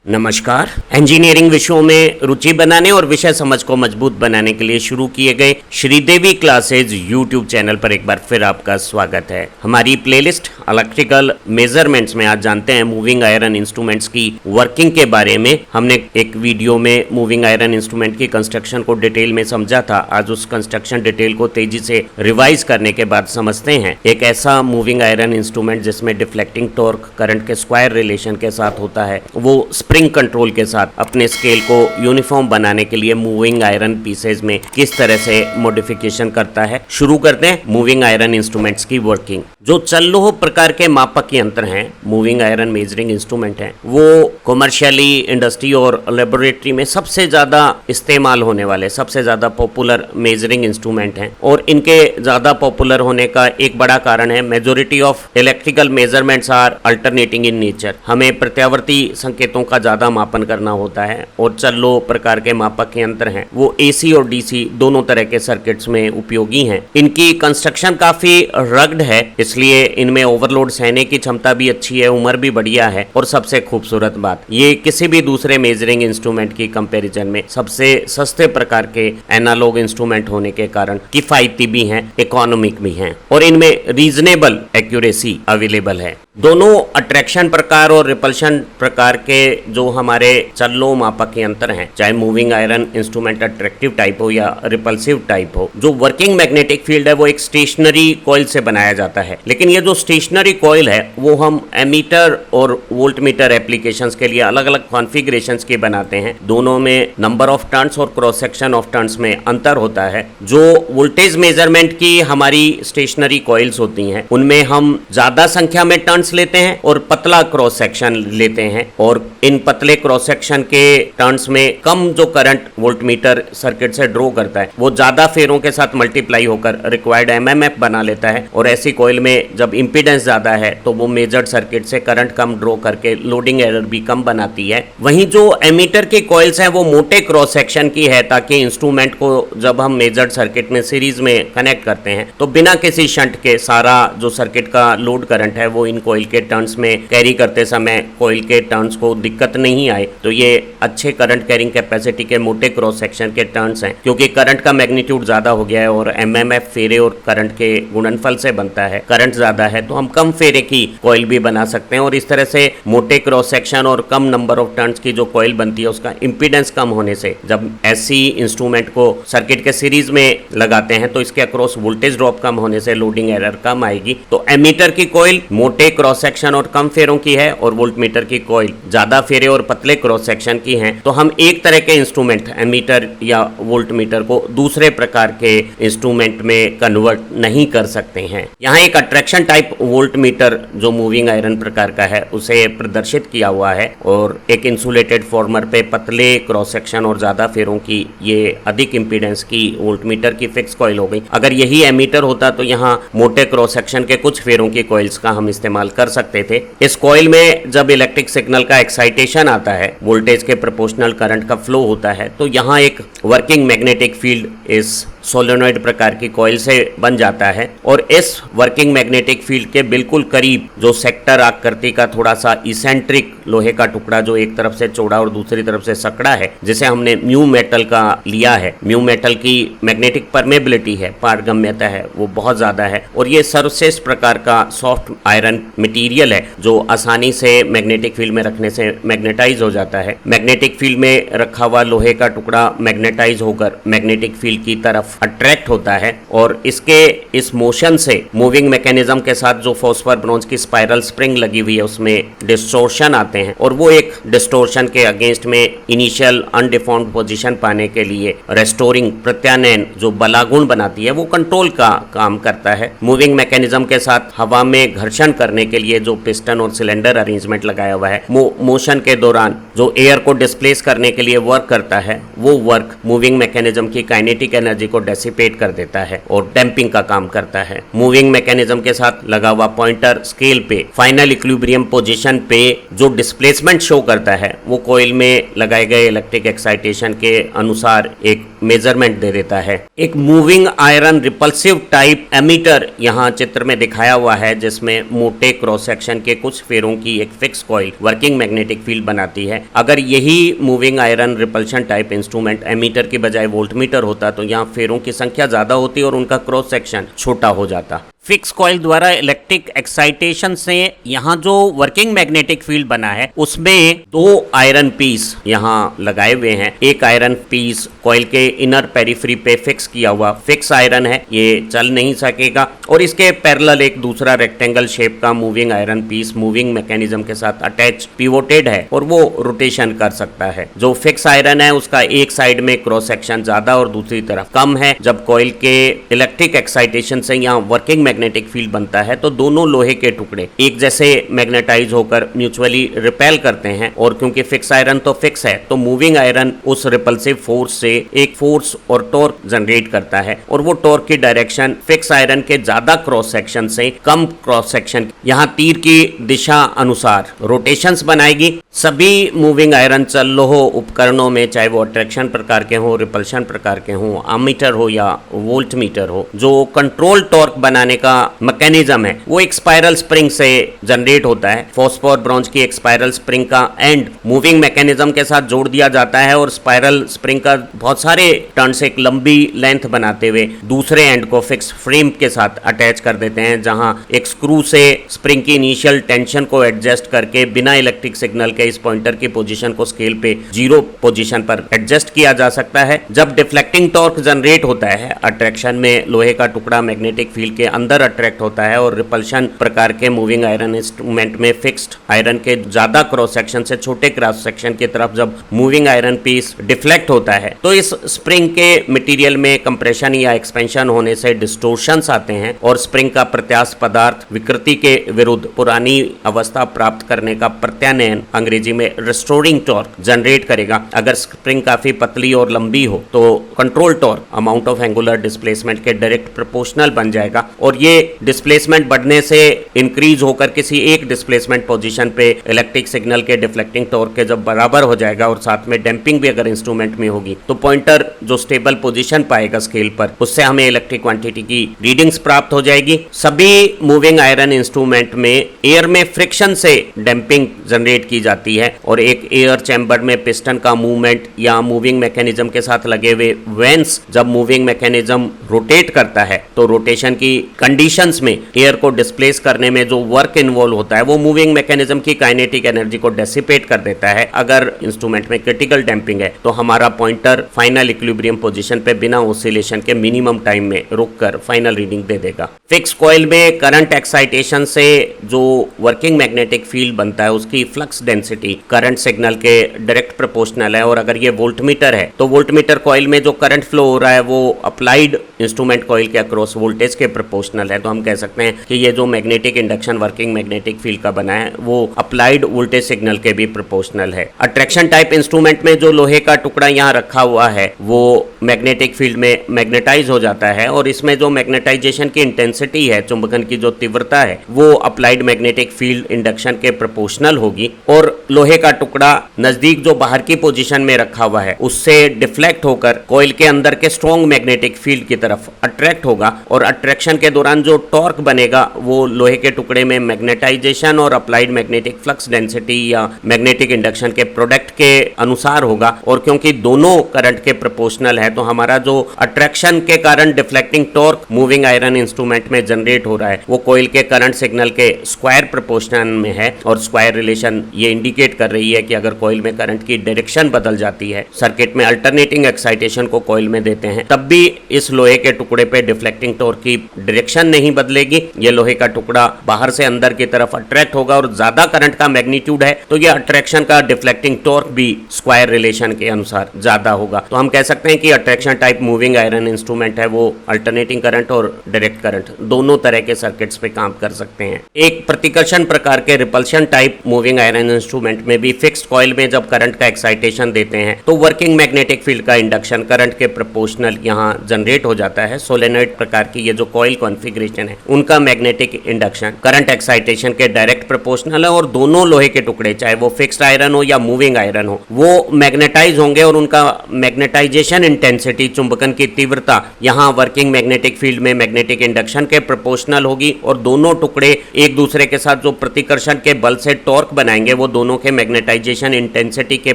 नमस्कार। इंजीनियरिंग विषयों में रुचि बनाने और विषय समझ को मजबूत बनाने के लिए शुरू किए गए श्रीदेवी क्लासेज यूट्यूब चैनल पर एक बार फिर आपका स्वागत है। हमारी प्लेलिस्ट इलेक्ट्रिकल मेजरमेंट्स में आज जानते हैं मूविंग आयरन इंस्ट्रूमेंट्स की वर्किंग के बारे में। हमने एक वीडियो में मूविंग आयरन इंस्ट्रूमेंट की कंस्ट्रक्शन को डिटेल में समझा था। आज उस कंस्ट्रक्शन डिटेल को तेजी से रिवाइज करने के बाद समझते हैं एक ऐसा मूविंग आयरन इंस्ट्रूमेंट जिसमें डिफ्लेक्टिंग टॉर्क करंट के स्क्वायर रिलेशन के साथ होता है। वो स्प्रिंग कंट्रोल के साथ अपने स्केल को यूनिफॉर्म बनाने के लिए मूविंग आयरन पीसेज में किस तरह से मॉडिफिकेशन करता है। शुरू करते हैं मूविंग आयरन इंस्ट्रूमेंट्स की वर्किंग। जो चल्लोह प्रकार के मापक यंत्र हैं, मूविंग आयरन मेजरिंग इंस्ट्रूमेंट हैं, वो कमर्शियली, इंडस्ट्री और लेबोरेटरी में सबसे ज्यादा इस्तेमाल होने वाले, सबसे ज्यादा पॉपुलर मेजरिंग इंस्ट्रूमेंट हैं। और इनके ज्यादा पॉपुलर होने का एक बड़ा कारण है majority of electrical measurements are alternating in nature. हमें प्रत्यावर्ती संकेतों का ज्यादा मापन करना होता है और चल्लो प्रकार के मापक यंत्र हैं वो एसी और डीसी दोनों तरह के सर्किट्स में उपयोगी हैं। इनकी कंस्ट्रक्शन काफी रग्ड है, इसलिए इनमें ओवरलोड सहने की क्षमता भी अच्छी है, उम्र भी बढ़िया है और सबसे खूबसूरत बात, ये किसी भी दूसरे मेजरिंग इंस्ट्रूमेंट की कंपैरिजन में सबसे सस्ते प्रकार के एनालॉग इंस्ट्रूमेंट होने के कारण किफायती भी हैं, इकोनॉमिक भी हैं और इनमें रीजनेबल एक्यूरेसी अवेलेबल है। दोनों अट्रैक्शन प्रकार और रिपल्शन प्रकार के जो हमारे चल्लो मापक यंत्र हैं, चाहे moving iron instrument attractive type हो या रिपल्सिव टाइप हो, जो वर्किंग मैग्नेटिक फील्ड है वो एक स्टेशनरी कॉइल से बनाया जाता है। लेकिन ये जो स्टेशनरी कॉइल है वो हम एमीटर और वोल्टमीटर एप्लीकेशंस के लिए अलग अलग कॉन्फ़िगरेशंस के बनाते हैं। दोनों में नंबर ऑफ टर्न्स और क्रॉस सेक्शन ऑफ टर्न्स में अंतर होता है। जो वोल्टेज मेजरमेंट की हमारी स्टेशनरी कॉइल्स होती हैं उनमें हम ज्यादा संख्या में टर्न्स लेते हैं और पतला क्रॉस सेक्शन लेते हैं और इन पतले क्रॉस सेक्शन के टर्न्स में कम जो करंट वोल्टमीटर सर्किट से ड्रॉ करता है वो ज्यादा फेरों के साथ मल्टीप्लाई होकर रिक्वायर्ड एमएमएफ बना लेता है। और ऐसी कॉइल में जब इंपीडेंस ज्यादा है तो वो मेजर्ड सर्किट से करंट कम ड्रॉ करके लोडिंग एरर भी कम बनाती है। वहीं जो एमीटर की कॉइल्स हैं वो मोटे क्रॉस सेक्शन की है ताकि इंस्ट्रूमेंट को जब हम मेजर्ड सर्किट में सीरीज में कनेक्ट करते हैं तो बिना किसी शंट के सारा जो सर्किट का लोड करंट है वो इन कॉइल के टर्न्स में कैरी करते समय कॉइल के टर्न्स को दिक्कत नहीं आए। तो ये अच्छे करंट कैरिंग कैपेसिटी के मोटे क्रॉस सेक्शन के टर्न्स हैं। क्योंकि करंट का मैग्नीट्यूड ज्यादा हो गया है और एमएमएफ फेरे और करंट के गुणनफल से बनता है, करंट ज्यादा है तो हम कम फेरे की कॉइल भी बना सकते हैं और इस तरह से मोटे क्रॉस सेक्शन और कम नंबर ऑफ टर्न्स की जो कॉइल बनती है उसका इंपीडेंस कम होने से जब ऐसी इंस्ट्रूमेंट को सर्किट के सीरीज में लगाते हैं तो इसके अक्रॉस वोल्टेज ड्रॉप कम होने से लोडिंग एरर कम आएगी। तो एमीटर की कॉइल मोटे क्रॉस सेक्शन और कम फेरों की है और वोल्टमीटर की कॉइल ज्यादा फेरे और पतले क्रॉस सेक्शन की हैं। तो हम एक तरह के इंस्ट्रूमेंट एमीटर या वोल्टमीटर को दूसरे प्रकार के इंस्ट्रूमेंट में कन्वर्ट नहीं कर सकते हैं। यहाँ एक अट्रैक्शन टाइप वोल्टमीटर जो मूविंग आयरन प्रकार का है उसे प्रदर्शित किया हुआ है और एक इंसुलेटेड फॉर्मर पे पतले क्रॉस सेक्शन और ज्यादा फेरों की ये अधिक इंपीडेंस की वोल्टमीटर की फिक्स कॉइल हो गई। अगर यही एमीटर होता तो यहाँ मोटे क्रॉस सेक्शन के कुछ फेरों की कॉइल्स का हम इस्तेमाल कर सकते थे। इस कॉइल में जब इलेक्ट्रिक सिग्नल का एक्साइटेशन आता है, वोल्टेज के प्रोपोर्शनल करंट का फ्लो होता है तो यहाँ एक वर्किंग मैग्नेटिक फील्ड इस सोलेनॉइड प्रकार की कॉइल से बन जाता है और इस वर्किंग मैग्नेटिक फील्ड के बिल्कुल करीब जो सेक्टर आकृति का थोड़ा सा इसेंट्रिक लोहे का टुकड़ा जो एक तरफ से चौड़ा और दूसरी तरफ से सकड़ा है, जिसे हमने म्यू मेटल का लिया है। म्यू मेटल की मैग्नेटिक परमेबिलिटी है, पारगम्यता है, वो बहुत ज्यादा है और ये सर्वश्रेष्ठ प्रकार का सॉफ्ट आयरन मटेरियल है जो आसानी से मैग्नेटिक फील्ड में रखने से मैग्नेटाइज हो जाता है। मैग्नेटिक फील्ड में रखा हुआ लोहे का टुकड़ा मैग्नेटाइज होकर मैग्नेटिक फील्ड की तरफ अट्रैक्ट होता है और इसके इस मोशन से मूविंग मैकेनिज्म के साथ जो फॉस्फर ब्रोंज की स्पाइरल स्प्रिंग लगी हुई है उसमें डिस्टोर्शन आते हैं और वो एक डिस्टोर्शन के अगेंस्ट में इनिशियल अनडिफॉर्म्ड पोजीशन पाने के लिए रेस्टोरिंग प्रत्यानयन जो बलागुण बनाती है वो कंट्रोल का काम करता है। मूविंग मैकेनिज्म के साथ हवा में घर्षण करने के लिए जो पिस्टन और सिलेंडर अरेंजमेंट लगाया हुआ है मोशन के दौरान जो एयर को डिस्प्लेस करने के लिए वर्क करता है वो वर्क मूविंग मैकेनिज्म की काइनेटिक एनर्जी को डेसिपेट कर देता है और डैम्पिंग का काम करता है। मूविंग मैकेनिज्म के साथ लगा हुआ पॉइंटर स्केल पे फाइनल इक्विलिब्रियम पोजीशन पे जो डिस्प्लेसमेंट शो करता है वो कॉइल में लगाए गए इलेक्ट्रिक एक्साइटेशन के अनुसार एक मेजरमेंट दे देता है। एक moving iron repulsive type ammeter यहाँ चित्र में दिखाया हुआ है, जिसमें मोटे क्रॉस सेक्शन के कुछ फेरों की एक fix coil working magnetic field बनाती है। अगर यही moving iron repulsion type instrument ammeter की बजाय वोल्टमीटर होता तो यहाँ फेरों की संख्या ज्यादा होती और उनका क्रॉस सेक्शन छोटा हो जाता। फिक्स कॉइल द्वारा इलेक्ट्रिक एक्साइटेशन से यहाँ जो वर्किंग मैग्नेटिक फील्ड बना है उसमें दो आयरन पीस यहाँ लगाए हुए हैं। एक आयरन पीस कॉइल के इनर पेरिफेरी पे फिक्स किया हुआ फिक्स आयरन है, ये चल नहीं सकेगा, और इसके पैरेलल एक दूसरा रेक्टेंगल शेप का moving iron piece moving mechanism के साथ अटैच पिवोटेड है और वो रोटेशन कर सकता है। जो फिक्स आयरन है उसका एक साइड में क्रॉस सेक्शन ज्यादा और दूसरी तरफ कम है। जब कॉइल के इलेक्ट्रिक एक्साइटेशन से यहाँ वर्किंग मैग्नेटिक फील्ड बनता है तो दोनों लोहे के टुकड़े एक जैसे मैग्नेटाइज होकर म्यूचुअली रिपेल करते हैं, और क्योंकि फिक्स आयरन तो फिक्स है तो मूविंग आयरन उस रिपल्सिव फोर्स से एक फोर्स और टॉर्क जनरेट करता है, और वो टॉर्क की डायरेक्शन फिक्स आयरन के ज्यादा क्रॉस सेक्शन से कम क्रॉस सेक्शन यहाँ तीर की दिशा अनुसार रोटेशंस बनाएगी। सभी मूविंग आयरन चल लोह उपकरणों में, चाहे वो अट्रैक्शन प्रकार के हो, रिपल्शन प्रकार के हो, अमीटर हो या वोल्ट मीटर हो, जो कंट्रोल टॉर्क बनाने का मैकेनिज्म है वो एक स्पाइरल स्प्रिंग से जनरेट होता है। फॉस्फोर ब्रॉन्ज की एक स्पाइरल स्प्रिंग का एंड मूविंग मैकेनिज्म के साथ जोड़ दिया जाता है और स्पाइरल स्प्रिंग का बहुत सारे टर्न से एक लंबी लेंथ बनाते हुए दूसरे एंड को फिक्स फ्रेम के साथ अटैच कर देते हैं, जहां एक स्क्रू से स्प्रिंग की इनिशियल टेंशन को एडजस्ट करके बिना इलेक्ट्रिक सिग्नल के इस पॉइंटर की पोजीशन को स्केल पे 0 पोजीशन पर एडजस्ट किया जा सकता है। जब डिफ्लेक्टिंग टॉर्क जनरेट होता है, अट्रैक्शन में लोहे का टुकड़ा मैग्नेटिक फील्ड के अंदर अट्रैक्ट होता है और रिपल्शन प्रकार के मूविंग आयरन इंस्ट्रूमेंट में फिक्स्ड आयरन के ज्यादा क्रॉस सेक्शन से छोटे क्रॉस सेक्शन की तरफ जब मूविंग आयरन पीस डिफ्लेक्ट होता है तो इस स्प्रिंग के मटेरियल में कंप्रेशन या एक्सपेंशन होने से डिस्टोर्शंस आते हैं और स्प्रिंग का प्रत्यास्थ पदार्थ विकृति के विरुद्ध पुरानी अवस्था प्राप्त करने का प्रत्यानयन, अंग्रेजी में रिस्टोरिंग टॉर्क जनरेट करेगा। अगर स्प्रिंग काफी पतली और लंबी हो तो control torque amount of angular displacement के डायरेक्ट प्रोपोर्शनल बन जाएगा, और ये डिस्प्लेसमेंट बढ़ने से इंक्रीज होकर किसी एक डिस्प्लेसमेंट पोजीशन पे इलेक्ट्रिक सिग्नल के डिफ्लेक्टिंग टॉर्क के जब बराबर हो जाएगा और साथ में डैम्पिंग भी अगर इंस्ट्रूमेंट में होगी तो पॉइंटर जो स्टेबल पोजीशन पाएगा स्केल पर, उससे हमें इलेक्ट्रिक क्वांटिटी की रीडिंग्स प्राप्त हो जाएगी। सभी मूविंग आयरन इंस्ट्रूमेंट में एयर में फ्रिक्शन से डैम्पिंग जनरेट की जाती है, और एक एयर चैम्बर में पिस्टन का मूवमेंट या मूविंग मैकेनिज्म के साथ लगे हुए वेंस जब मूविंग मैकेनिज्म रोटेट करता है तो रोटेशन की कंडीशंस में एयर को डिस्प्लेस करने में जो वर्क इन्वॉल्व होता है वो मूविंग मैकेनिज्म की काइनेटिक एनर्जी को डेसिपेट कर देता है। अगर इंस्ट्रूमेंट में क्रिटिकल डैम्पिंग है तो हमारा पॉइंटर फाइनल इक्विलिब्रियम पोजीशन पे बिना ऑसिलेशन के मिनिमम टाइम में रुककर फाइनल रीडिंग दे देगा। फिक्स कॉइल में करंट एक्साइटेशन से जो वर्किंग मैग्नेटिक फील्ड बनता है उसकी फ्लक्स डेंसिटी करंट सिग्नल के डायरेक्ट प्रोपोर्शनल है, और अगर ये वोल्टमीटर है तो वोल्टमीटर कॉइल में जो करंट फ्लो हो रहा है वो अप्लाइड इंस्ट्रूमेंट कॉइल के अक्रॉस वोल्टेज के प्रोपोर्शनल है। तो हम कह सकते हैं कि ये जो magnetic induction working magnetic field का बना है वो अप्लाइड वोल्टेज सिग्नल के भी प्रोपोर्शनल है। अट्रैक्शन टाइप इंस्ट्रूमेंट में जो लोहे का टुकड़ा यहाँ रखा हुआ है वो मैग्नेटिक फील्ड में मैग्नेटाइज हो जाता है, और इसमें जो मैग्नेटाइजेशन की इंटेंसिटी है, चुंबकन की जो तीव्रता है, वो अप्लाइड मैग्नेटिक फील्ड इंडक्शन के प्रोपोर्शनल होगी, और लोहे का टुकड़ा नजदीक जो बाहर की पोजीशन में रखा हुआ है उससे डिफ्लेक्ट होकर कॉइल के अंदर के स्ट्रॉन्ग मैग्नेटिक फील्ड की तरफ अट्रैक्ट होगा, और अट्रैक्शन के दौरान जो टॉर्क बनेगा वो लोहे के टुकड़े में मैग्नेटाइजेशन और अप्लाइड मैग्नेटिक फ्लक्स डेंसिटी या मैग्नेटिक इंडक्शन के प्रोडक्ट के अनुसार होगा। और क्योंकि दोनों करंट के प्रोपोर्शनल है तो हमारा जो अट्रैक्शन के कारण deflecting torque moving iron instrument में जनरेट हो रहा है वो कॉइल के करंट सिग्नल के स्क्वायर प्रोपोर्शनल में है, और स्क्वायर रिलेशन ये इंडिकेट कर रही है कि अगर कॉइल में करंट की डायरेक्शन बदल जाती है, सर्किट में अल्टरनेटिंग एक्साइटेशन को कॉइल में देते हैं, तब भी इस लोहे के टुकड़े पे डिफ्लेक्टिंग टॉर्क की डायरेक्शन डायरेक्शन नहीं बदलेगी, ये लोहे का टुकड़ा बाहर से अंदर की तरफ अट्रैक्ट होगा और ज्यादा करंट का मैग्नीट्यूड है तो ये अट्रैक्शन का डिफ्लेक्टिंग टॉर्क भी स्क्वायर रिलेशन के अनुसार ज्यादा होगा। तो हम कह सकते हैं कि attraction type moving iron instrument है वो अल्टरनेटिंग करंट और डायरेक्ट करंट दोनों तरह के सर्किट्स पे काम कर सकते हैं। एक प्रतिकर्षण प्रकार के repulsion type moving iron instrument में भी फिक्स्ड कॉइल में जब करंट का एक्साइटेशन देते हैं तो वर्किंग मैग्नेटिक फील्ड का इंडक्शन करंट के प्रोपोर्शनल यहाँ जनरेट हो जाता है। सोलेनॉइड प्रकार की ये जो कॉइल कॉन्फ़िगरेशन है उनका मैग्नेटिक इंडक्शन करंट एक्साइटेशन के डायरेक्ट प्रोपोर्शनल है और दोनों लोहे के टुकड़े चाहे वो फिक्स्ड आयरन हो या मूविंग आयरन हो वो मैग्नेटाइज होंगे और उनका मैग्नेटाइजेशन इंटेंसिटी चुंबकन की तीव्रता यहाँ वर्किंग मैग्नेटिक फील्ड में मैग्नेटिक इंडक्शन के प्रोपोर्शनल होगी और दोनों टुकड़े एक दूसरे के साथ जो प्रतिकर्षण के बल से टॉर्क बनाएंगे वो दोनों के मैग्नेटाइजेशन इंटेंसिटी के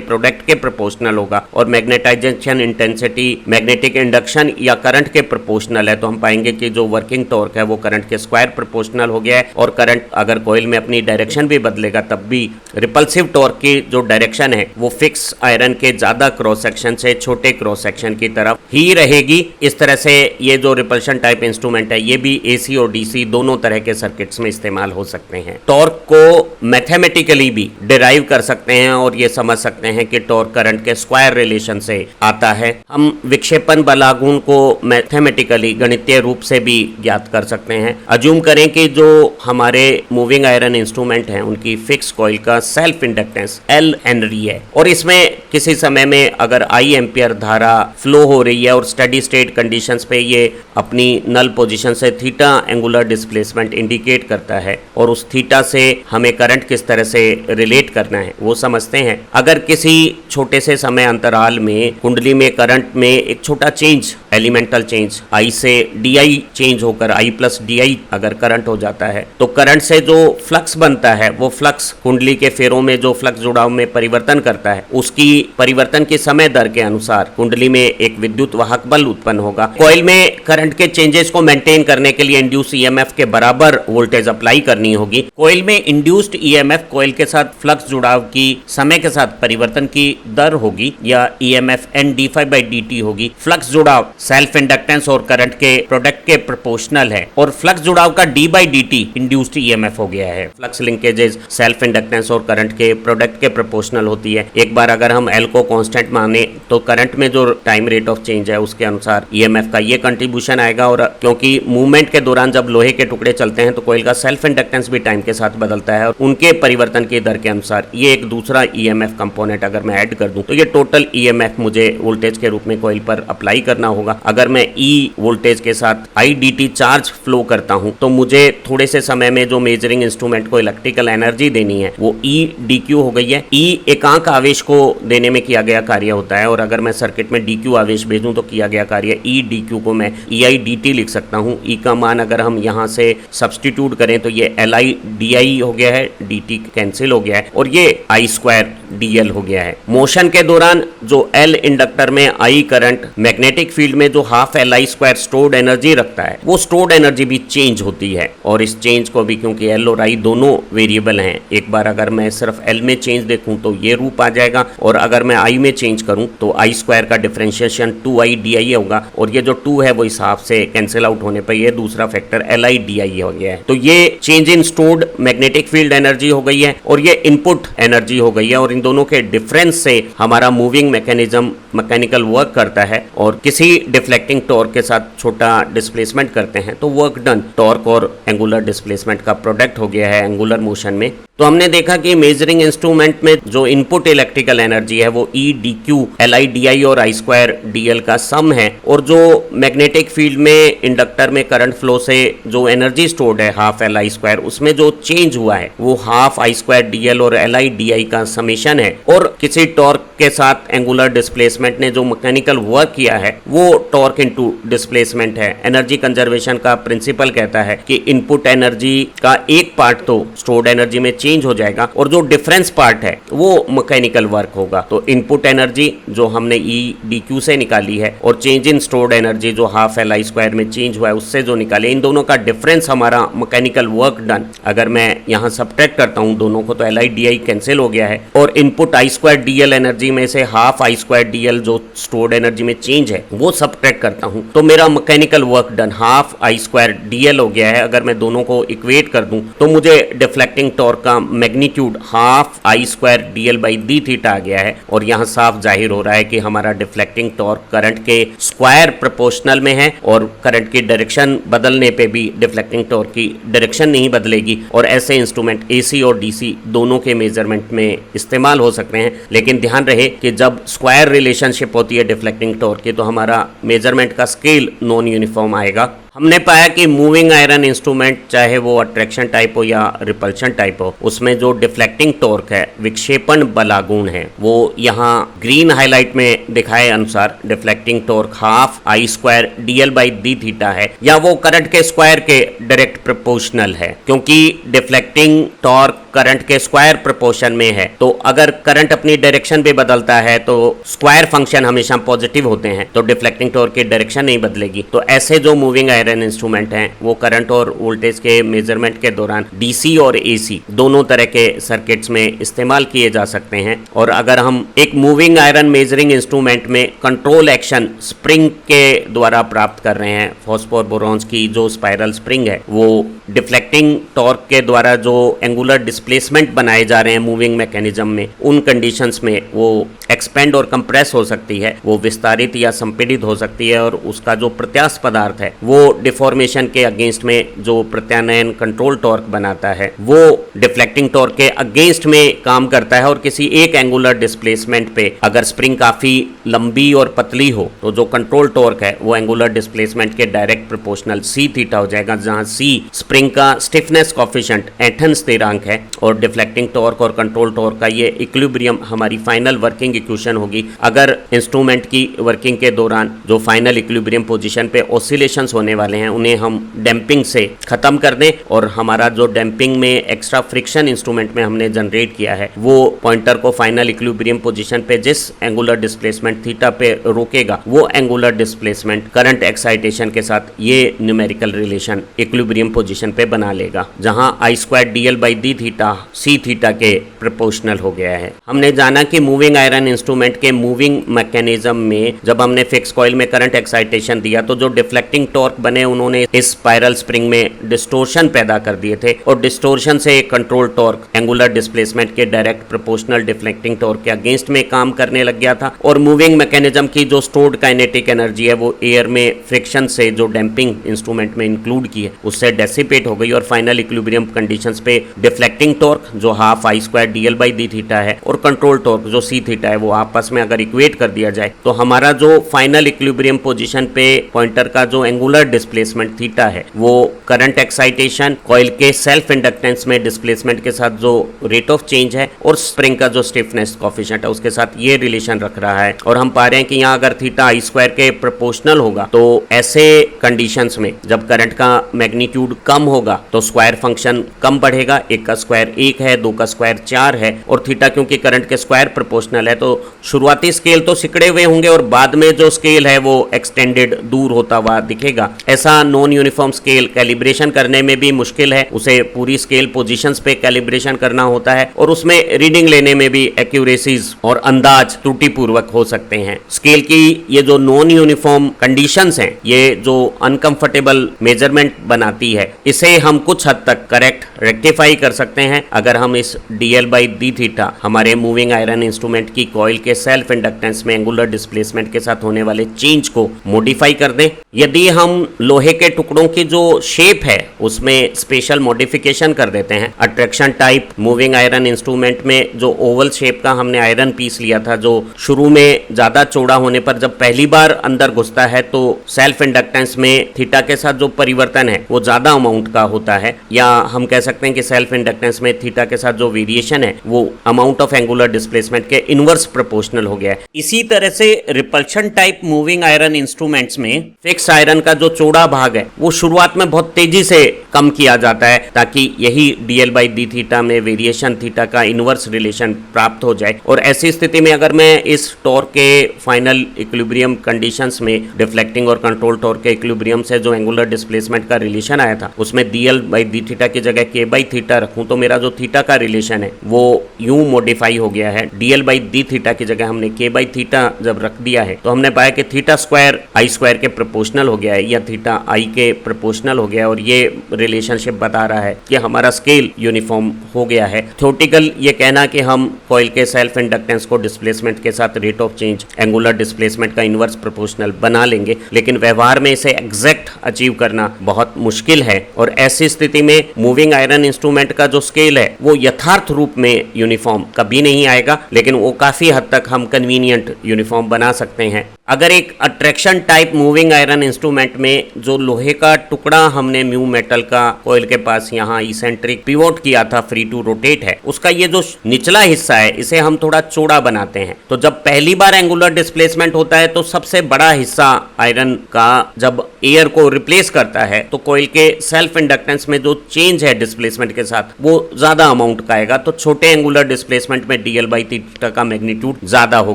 प्रोडक्ट के प्रोपोर्शनल होगा और मैग्नेटाइजेशन इंटेंसिटी मैग्नेटिक इंडक्शन या करंट के प्रोपोर्शनल है तो हम पाएंगे कि जो वर्किंग टॉर्क है वो करंट के स्क्वायर प्रोपोर्शनल हो गया है और करंट अगर कॉइल में अपनी डायरेक्शन भी बदलेगा तब भी रिपल्सिव टॉर्क की जो डायरेक्शन है वो फिक्स आयरन के ज्यादा क्रॉस सेक्शन से छोटे क्रॉस सेक्शन की तरफ ही रहेगी। इस तरह से ये जो रिपल्शन टाइप इंस्ट्रूमेंट है ये भी एसी और डीसी दोनों तरह के सर्किट्स में इस्तेमाल हो सकते हैं। टॉर्क को मैथमेटिकली भी डिराइव कर सकते हैं और ये समझ सकते हैं कि टॉर्क करंट के स्क्वायर रिलेशन से आता है। हम विक्षेपण बल आघूर्ण को मैथमेटिकली गणितीय रूप से भी ज्ञात कर सकते हैं। अज्यूम करें कि जो हमारे मूविंग आयरन इंस्ट्रूमेंट हैं उनकी फिक्स कॉइल का सेल्फ इंडक्टेंस L हेनरी है और इसमें किसी समय में अगर I एम्पियर धारा फ्लो हो रही है और स्टडी स्टेट कंडीशंस पे ये अपनी नल पोजीशन से थीटा एंगुलर डिस्प्लेसमेंट इंडिकेट करता है और उस थीटा से हमें करंट किस तरह से रिलेट करना है वो समझते हैं। अगर किसी छोटे से समय अंतराल में कुंडली में करंट में एक छोटा चेंज एलिमेंटल चेंज I से DI चेंज होकर I प्लस DI अगर करंट हो जाता है तो करंट से जो फ्लक्स बनता है वो फ्लक्स कुंडली के फेरों में जो फ्लक्स जुड़ाव में परिवर्तन करता है उसकी परिवर्तन की समय दर के अनुसार कुंडली में एक विद्युत वाहक बल उत्पन्न होगा। कॉइल में करंट के चेंजेस को मेंटेन करने के लिए इंड्यूस EMF के बराबर वोल्टेज अप्लाई करनी होगी। कॉइल में इंड्यूस्ड EMF कॉइल के साथ फ्लक्स जुड़ाव की समय के साथ परिवर्तन की दर होगी या EMF N-d∅dt होगी। फ्लक्स जुड़ाव सेल्फ इंडक्टेंस और करंट के प्रोडक्ट के प्रोपोर्शनल है और फ्लक्स जुड़ाव का d/dt इंड्यूस्ड EMF हो गया है। फ्लक्स लिंकेजेस सेल्फ इंडक्टेंस और करंट के प्रोडक्ट के प्रोपोर्शनल होती है। एक बार अगर हम L को कांस्टेंट माने तो करंट में जो टाइम रेट ऑफ चेंज है उसके अनुसार EMF का ये कंट्रीब्यूशन आएगा और क्योंकि मूवमेंट के दौरान जब लोहे के टुकड़े चलते हैं तो कॉइल का सेल्फ इंडक्टेंस भी टाइम के साथ बदलता है और उनके परिवर्तन की दर के अनुसार ये एक दूसरा EMF कंपोनेंट अगर मैं ऐड कर दूं तो ये टोटल EMF मुझे वोल्टेज के रूप में कॉइल पर अप्लाई करना होगा। अगर मैं E वोल्टेज के साथ IDT चार्ज फ्लो करता हूं तो मुझे थोड़े से समय में जो मेजरिंग इंस्ट्रूमेंट को इलेक्ट्रिकल एनर्जी देनी है वो EdQ हो गई है। E एकांक आवेश को देने में किया गया कार्य होता है और अगर मैं सर्किट में DQ आवेश भेजूं तो किया गया कार्य EdQ को मैं EIdt लिख सकता हूं। E का मान अगर हम यहां से सब्स्टिट्यूट करें तो ये LIDI हो गया है, DT कैंसिल हो गया है और ये I2dl हो गया है। मोशन के दौरान जो L इंडक्टर में I करंट मैग्नेटिक फील्ड में जो हाफ LI² स्टोर्ड एनर्जी रखता है वो स्टोर्ड एनर्जी भी चेंज होती है और इस चेंज को भी क्योंकि L और I दोनों वेरिएबल हैं, एक बार अगर मैं सिर्फ L में चेंज देखूं तो ये रूप आ जाएगा और अगर मैं I में चेंज करूं तो I² का डिफरेंशिएशन 2IDI होगा और ये जो 2 है वो हिसाब से कैंसिल आउट होने पर ये दूसरा फैक्टर LIDI हो गया है। तो ये change in stored magnetic field energy हो गई है और ये इनपुट एनर्जी हो गई है और इन दोनों के डिफरेंस से हमारा मूविंग मैकेनिज्म मैकेनिकल वर्क करता है और किसी डिफ्लेक्टिंग टॉर्क के साथ छोटा डिस्प्लेसमेंट करते हैं तो वर्क डन टॉर्क और एंगुलर डिस्प्लेसमेंट का प्रोडक्ट हो गया है एंगुलर मोशन में। तो हमने देखा कि मेजरिंग इंस्ट्रूमेंट में जो इनपुट इलेक्ट्रिकल एनर्जी है वो EdQ LIDI और I2dl का सम है और जो मैग्नेटिक फील्ड में इंडक्टर में करंट फ्लो से जो एनर्जी स्टोर्ड है हाफ LI² उसमें जो चेंज हुआ है वो हाफ I2dl और LIDI का समेशन है और किसी टॉर्क के साथ एंगुलर डिस्प्लेसमेंट ने जो मैकेनिकल वर्क किया है वो टॉर्क इनटू डिस्प्लेसमेंट है। एनर्जी कंजर्वेशन का प्रिंसिपल कहता है कि इनपुट एनर्जी का एक पार्ट तो स्टोर्ड एनर्जी में चेंज हो जाएगा और जो डिफरेंस पार्ट है वो मैकेनिकल वर्क होगा। तो इनपुट एनर्जी जो हमने EdQ से निकाली है और चेंज इन स्टोर्ड एनर्जी जो हाफ LI² में चेंज हुआ है उससे जो निकाले, इन दोनों का डिफरेंस हमारा मैकेनिकल वर्क डन। अगर मैं यहाँ सब्ट्रैक्ट करता हूँ दोनों को तो LIDI कैंसिल हो गया है और इनपुट I2dl एनर्जी में से हाफ I2dl जो स्टोर्ड एनर्जी में चेंज है वो सब्ट्रैक्ट करता हूं तो मेरा mechanical work done half I square dl हो गया है। अगर मैं दोनों को इक्वेट कर दूं तो मुझे डिफ्लेक्टिंग टॉर्क का magnitude half I square dl by D theta आ गया है। और यहां साफ जाहिर हो रहा है कि हमारा डिफ्लेक्टिंग टॉर्क करंट के स्क्वायर प्रोपोर्शनल में है और करंट की डायरेक्शन बदलने पे भी डिफ्लेक्टिंग टॉर्क की डायरेक्शन नहीं बदलेगी। और ऐसे इंस्ट्रूमेंट एसी और डीसी दोनों के मेजरमेंट में इस्तेमाल हो सकते हैं, लेकिन ध्यान रहे कि जब स्क्वायर रिलेशनशिप होती है डिफ्लेक्टिंग टॉर्क की तो हमारा मेजरमेंट का स्केल नॉन यूनिफॉर्म आएगा। हमने पाया कि मूविंग आयरन इंस्ट्रूमेंट चाहे वो अट्रैक्शन टाइप हो या रिपल्शन टाइप हो, उसमें जो डिफ्लेक्टिंग टॉर्क है, विक्षेपण बलागुण है, वो यहाँ ग्रीन हाईलाइट में दिखाए अनुसार deflecting torque half I square dl by D theta है, या वो करंट के स्क्वायर के डायरेक्ट प्रोपोर्शनल है। क्योंकि डिफ्लेक्टिंग टॉर्क करंट के स्क्वायर प्रोपोर्शन में है तो अगर करंट अपनी डायरेक्शन भी बदलता है तो स्क्वायर फंक्शन हमेशा पॉजिटिव होते हैं, तो डिफ्लेक्टिंग टॉर्क की डायरेक्शन नहीं बदलेगी। तो ऐसे जो मूविंग आयरन इंस्ट्रूमेंट हैं वो करंट और वोल्टेज के मेजरमेंट के दौरान डीसी और एसी दोनों तरह के सर्किट्स में इस्तेमाल किए जा सकते हैं। और अगर हम एक मूविंग आयरन मेजरिंग इंस्ट्रूमेंट में कंट्रोल एक्शन स्प्रिंग के द्वारा प्राप्त कर रहे हैं, फॉस्फोर बोरॉन्स की जो स्पाइरल स्प्रिंग है वो डिफ्लेक्टिंग टॉर्क के द्वारा जो एंगुलर डिस्प्लेसमेंट बनाए जा रहे हैं मूविंग मैकेनिज्म में, उन कंडीशंस में वो एक्सपेंड और कंप्रेस हो सकती है, वो विस्तारित या संपीड़ित हो सकती है। और उसका जो प्रत्यास्थ पदार्थ है वो डिफॉर्मेशन के अगेंस्ट में जो प्रत्यानयन कंट्रोल टॉर्क बनाता है वो डिफ्लेक्टिंग टॉर्क के अगेंस्ट में काम करता है। और किसी एक एंगुलर डिस्प्लेसमेंट पे अगर स्प्रिंग काफी लंबी और पतली हो तो जो कंट्रोल टॉर्क है वो एंगुलर डिस्प्लेसमेंट के डायरेक्ट प्रोपोर्शनल सी थीटा हो जाएगा, जहां सी स्प्रिंग का स्टिफनेस कोफिशिएंट ऐंठन स्थिरांक है और डिफ्लेक्टिंग टॉर्क और कंट्रोल टॉर्क का ये इक्विलिब्रियम हमारी फाइनल वर्किंग इक्वेशन होगी। अगर इंस्ट्रूमेंट की वर्किंग के दौरान जो फाइनल इक्विलिब्रियम पोजीशन पे ऑसिलेशंस होने वाले हैं उन्हें हम डैंपिंग से खत्म कर दें और हमारा जो डैंपिंग में एक्स्ट्रा फ्रिक्शन इंस्ट्रूमेंट में हमने जनरेट किया है वो पॉइंटर को फाइनल इक्विलिब्रियम पोजीशन पे जिस एंगुलर डिस्प्लेसमेंट थीटा पे रोकेगा वो एंगुलर डिस्प्लेसमेंट करंट एक्साइटेशन के साथ ये न्यूमेरिकल रिलेशन इक्विलिब्रियम पोजीशन पे बना लेगा, जहां I square dl by D theta C theta के प्रोपोर्शनल हो गया है। हमने जाना कि मूविंग आयरन इंस्ट्रूमेंट के मूविंग मैकेनिज्म में जब हमने फिक्स कॉइल में करंट एक्साइटेशन दिया तो जो डिफ्लेक्टिंग टॉर्क बने उन्होंने इस स्पाइरल स्प्रिंग में डिस्टोर्शन पैदा कर दिए थे और डिस्टोर्शन से एक कंट्रोल टॉर्क एंगुलर डिस्प्लेसमेंट के डायरेक्ट प्रोपोर्शनल डिफ्लेक्टिंग टॉर्क के अगेंस्ट में काम करने लग गया था। और मूविंग मैकेनिज्म की जो स्टोर्ड काइनेटिक एनर्जी है वो एयर में फ्रिक्शन से जो डैंपिंग इंस्ट्रूमेंट में इंक्लूड की है उससे डेसिपेट हो गई और फाइनल इक्विलिब्रियम कंडीशंस पे डिफ्लेक्टिंग टॉर्क जो half I square dl by D theta है और कंट्रोल टॉर्क जो सी थीटा है वो आपस में अगर इक्वेट कर दिया जाए तो हमारा जो फाइनल इक्विलिब्रियम पोजीशन पे पॉइंटर का जो एंगुलर डिस्प्लेसमेंट थीटा है वो करंट एक्साइटेशन, कॉइल के सेल्फ इंडक्टेंस में डिस्प्लेसमेंट के साथ जो रेट ऑफ चेंज है और स्प्रिंग का जो स्टिफनेस कोफिशिएंट है उसके साथ ये रिलेशन रख रहा है। और हम पा रहे हैं कि यहाँ अगर थीटा आई स्क्वायर के प्रोपोर्शनल होगा तो ऐसे कंडीशंस में जब करंट का मैग्नीट्यूड कम होगा तो स्क्वायर फंक्शन कम बढ़ेगा, एक का स्क्वायर 1 है, 2 का स्क्वायर 4 है। और थीटा क्योंकि करंट के स्क्वायर प्रोपोर्शनल है तो शुरुआती स्केल तो सिकड़े हुए होंगे और बाद में जो स्केल है वो एक्सटेंडेड दूर होता हुआ दिखेगा। ऐसा नॉन यूनिफॉर्म स्केल कैलिब्रेशन करने में भी मुश्किल है, उसे पूरी स्केल पोजीशंस पे कैलिब्रेशन करना होता है और उसमें रीडिंग लेने में भी एक्यूरेसीज और अंदाज त्रुटिपूर्वक हो सकते हैं। स्केल की ये जो नॉन यूनिफॉर्म कंडीशंस हैं ये जो अनकंफर्टेबल मेजरमेंट बनाती है इसे हम कुछ हद तक करेक्ट रेक्टिफाई कर सकते हैं अगर हम इस dl बाई डी थीटा हमारे मूविंग आयरन इंस्ट्रूमेंट की कॉइल के सेल्फ इंडक्टेंस में एंगुलर डिस्प्लेसमेंट के साथ होने वाले चेंज को मॉडिफाई कर दें। यदि हम लोहे के टुकड़ों की जो शेप है उसमें स्पेशल मॉडिफिकेशन कर देते हैं, attraction type moving iron instrument में जो ओवल शेप का हमने आयरन पीस लिया था जो शुरू में ज्यादा चौड़ा होने पर जब पहली बार अंदर घुसता है तो सेल्फ इंडक्टेंस में थीटा के साथ जो परिवर्तन है वो ज्यादा अमाउंट का होता है, या हम कह सकते हैं कि सेल्फ इंडक्टेंस में थीटा के साथ जो वेरिएशन है वो अमाउंट ऑफ एंगुलर डिस्प्लेसमेंट के इनवर्स प्रोपोर्शनल हो गया है। इसी तरह से repulsion type moving iron instruments में फिक्स आयरन का जो चौड़ा भाग है वो शुरुआत में बहुत तेजी से कम किया जाता है ताकि यही dl बाई डी थीटा में वेरिएशन थीटा का इनवर्स रिलेशन प्राप्त हो जाए। और ऐसी स्थिति में अगर मैं इस टॉर्क के फाइनल इक्विलिब्रियम कंडीशंस में डिफ्लेक्टिंग और कंट्रोल टॉर्क के इक्विलिब्रियम से जो एंगुलर डिस्प्लेसमेंट का रिलेशन आया था उसमें dl बाई डी थीटा की जगह k बाई थीटा रखूं तो मेरा जो थीटा का रिलेशन है वो यूं मॉडिफाई हो गया है। dl बाई डी थीटा की जगह हमने k बाई थीटा जब रख दिया है तो हमने पाया कि थीटा स्क्वायर आई स्क्वायर के प्रोपोर्शनल हो गया है या थीटा आई के प्रोपोर्शनल हो गया है और ये रिलेशनशिप बता रहा है कि हमारा स्केल यूनिफॉर्म हो गया है। थ्योरेटिकल ये कहना कि हम कॉइल के सेल्फ इंडक्टेंस को डिस्प्लेसमेंट के साथ rate of change angular displacement का इनवर्स प्रोपोर्शनल बना लेंगे, लेकिन व्यवहार में इसे एग्जैक्ट अचीव करना बहुत मुश्किल है। और ऐसी स्थिति में मूविंग आयरन इंस्ट्रूमेंट का जो स्केल है वो यथार्थ रूप में यूनिफॉर्म कभी नहीं आएगा, लेकिन वो काफी हद तक हम कन्वीनियंट यूनिफॉर्म बना सकते हैं। अगर एक attraction type moving iron instrument में जो लोहे का टुकड़ा हमने म्यू मेटल का कॉइल के पास यहाँ इसेंट्रिक पिवोट किया था, फ्री टू रोटेट है, उसका ये जो निचला हिस्सा है इसे हम थोड़ा चौड़ा बनाते हैं। तो जब पहली बार एंगुलर डिस्प्लेसमेंट होता है तो सबसे बड़ा हिस्सा आयरन का जब एयर को रिप्लेस करता है तो कॉइल के सेल्फ इंडक्टेंस में जो चेंज है डिस्प्लेसमेंट के साथ वो ज्यादा अमाउंट का आएगा। तो छोटे एंगुलर डिस्प्लेसमेंट में dl बाई थीटा का मैग्नीट्यूड ज्यादा हो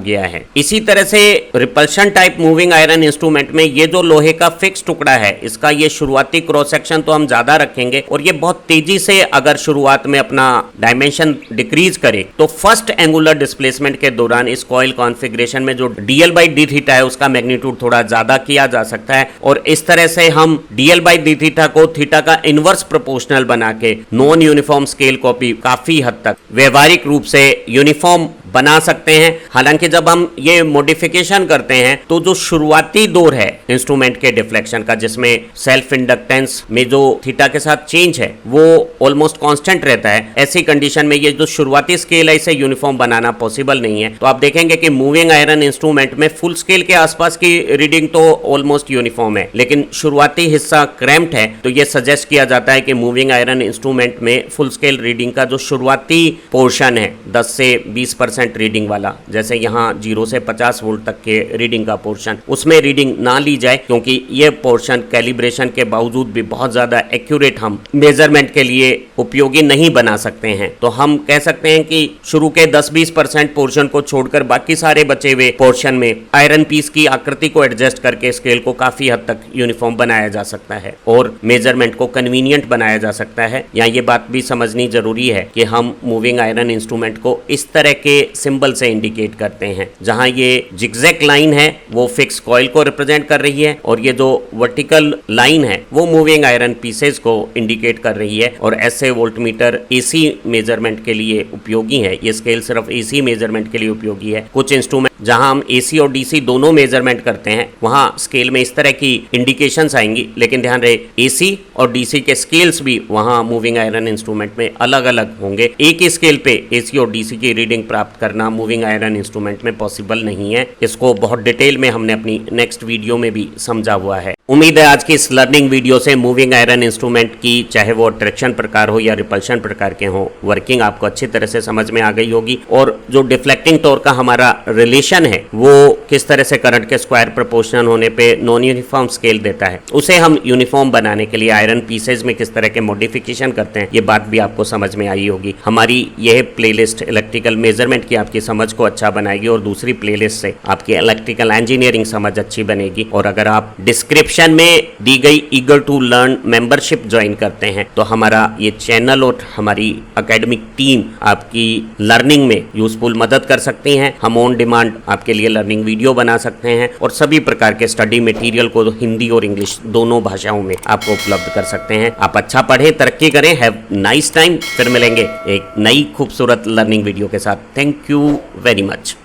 गया है। इसी तरह से repulsion type moving iron instrument में ये जो लोहे का फिक्स टुकड़ा है इसका ये शुरुआती क्रॉस सेक्शन तो हम ज्यादा रखेंगे और ये बहुत तेजी से अगर शुरुआत में अपना डायमेंशन डिक्रीज करे तो फर्स्ट एंगुलर डिस्प्लेसमेंट के दौरान इस कॉइल कॉन्फ़िगरेशन में जो dl बाई डी थीटा है उसका मैग्नीट्यूड थोड़ा ज्यादा किया जा सकता है। और इस तरह से हम dl बाई डी थीटा को थीटा का इनवर्स प्रोपोर्शनल बना के नॉन यूनिफॉर्म स्केल को भी काफी हद तक व्यवहारिक रूप से यूनिफॉर्म बना सकते हैं। हालांकि जब हम ये मॉडिफिकेशन करते हैं तो जो शुरुआती दौर है इंस्ट्रूमेंट के डिफ्लेक्शन का जिसमें सेल्फ इंडक्टेंस में जो थीटा के साथ चेंज है वो ऑलमोस्ट कांस्टेंट रहता है, ऐसी कंडीशन में ये जो शुरुआती स्केल है इसे यूनिफॉर्म बनाना पॉसिबल नहीं है। तो आप देखेंगे कि मूविंग आयरन इंस्ट्रूमेंट में फुल स्केल के आसपास की रीडिंग तो ऑलमोस्ट यूनिफॉर्म है, लेकिन शुरुआती हिस्सा क्रैम्प्ड है। तो ये सजेस्ट किया जाता है कि मूविंग आयरन इंस्ट्रूमेंट में फुल स्केल रीडिंग का जो शुरुआती पोर्शन है 10 से 20% रीडिंग वाला, जैसे यहाँ 0 से 50 वोल्ट तक के रीडिंग का पोर्शन, उसमें रीडिंग ना ली जाए क्योंकि ये पोर्शन कैलिब्रेशन के बावजूद भी बहुत ज्यादा एक्यूरेट हम मेजरमेंट के लिए उपयोगी नहीं बना सकते हैं। तो हम कह सकते हैं कि शुरू के 10-20% पोर्शन को छोड़कर बाकी सारे बचे हुए पोर्शन में आयरन पीस की आकृति को एडजस्ट करके स्केल को काफी हद तक यूनिफॉर्म बनाया जा सकता है और मेजरमेंट को कन्वीनियंट बनाया जा सकता है। यहाँ ये बात भी समझनी जरूरी है कि हम मूविंग आयरन इंस्ट्रूमेंट को इस तरह के सिंबल से इंडिकेट करते हैं, जहां ये जिगजैग लाइन है वो फिक्स कॉइल को रिप्रेजेंट कर रही है और ये जो वर्टिकल लाइन है वो मूविंग आयरन पीसेस को इंडिकेट कर रही है। और ऐसे वोल्टमीटर एसी मेजरमेंट के लिए उपयोगी है, ये स्केल सिर्फ एसी मेजरमेंट के लिए उपयोगी है। कुछ इंस्ट्रूमेंट जहां हम एसी और डीसी दोनों मेजरमेंट करते हैं वहां स्केल में इस तरह की इंडिकेशंस आएंगी, लेकिन ध्यान रहे एसी और डीसी के स्केल्स भी वहां मूविंग आयरन इंस्ट्रूमेंट में अलग अलग होंगे। एक ही स्केल पे एसी और डीसी की रीडिंग प्राप्त करना मूविंग आयरन इंस्ट्रूमेंट में पॉसिबल नहीं है। इसको बहुत डिटेल में हमने अपनी नेक्स्ट वीडियो में भी समझा हुआ है। उम्मीद है आज की इस लर्निंग वीडियो से मूविंग आयरन इंस्ट्रूमेंट की चाहे वो अट्रैक्शन प्रकार हो या रिपल्शन प्रकार के हो वर्किंग आपको अच्छी तरह से समझ में आ गई होगी और जो डिफ्लेक्टिंग टॉर्क का हमारा रिलेशन है वो किस तरह से करंट के स्क्वायर प्रोपोर्शनल होने पे नॉन यूनिफॉर्म स्केल देता है, उसे हम यूनिफॉर्म बनाने के लिए आयरन पीसेज में किस तरह के मॉडिफिकेशन करते हैं ये बात भी आपको समझ में आई होगी। हमारी यह प्लेलिस्ट इलेक्ट्रिकल मेजरमेंट की आपकी समझ को अच्छा बनाएगी और दूसरी प्लेलिस्ट से आपकी इलेक्ट्रिकल इंजीनियरिंग समझ अच्छी बनेगी। और अगर आप डिस्क्रिप्शन में दी गई eager to learn membership join करते हैं तो हमारा ये चैनल और हमारी एकेडमिक टीम आपकी लर्निंग में यूजफुल मदद कर सकती हैं। हम ऑन डिमांड आपके लिए लर्निंग वीडियो बना सकते हैं और सभी प्रकार के स्टडी मटेरियल को हिंदी और इंग्लिश दोनों भाषाओं में आपको उपलब्ध कर सकते हैं। आप अच्छा पढ़ें, तरक्की करें। Have nice time. फिर मिलेंगे एक नई खूबसूरत लर्निंग वीडियो के साथ। Thank you very much.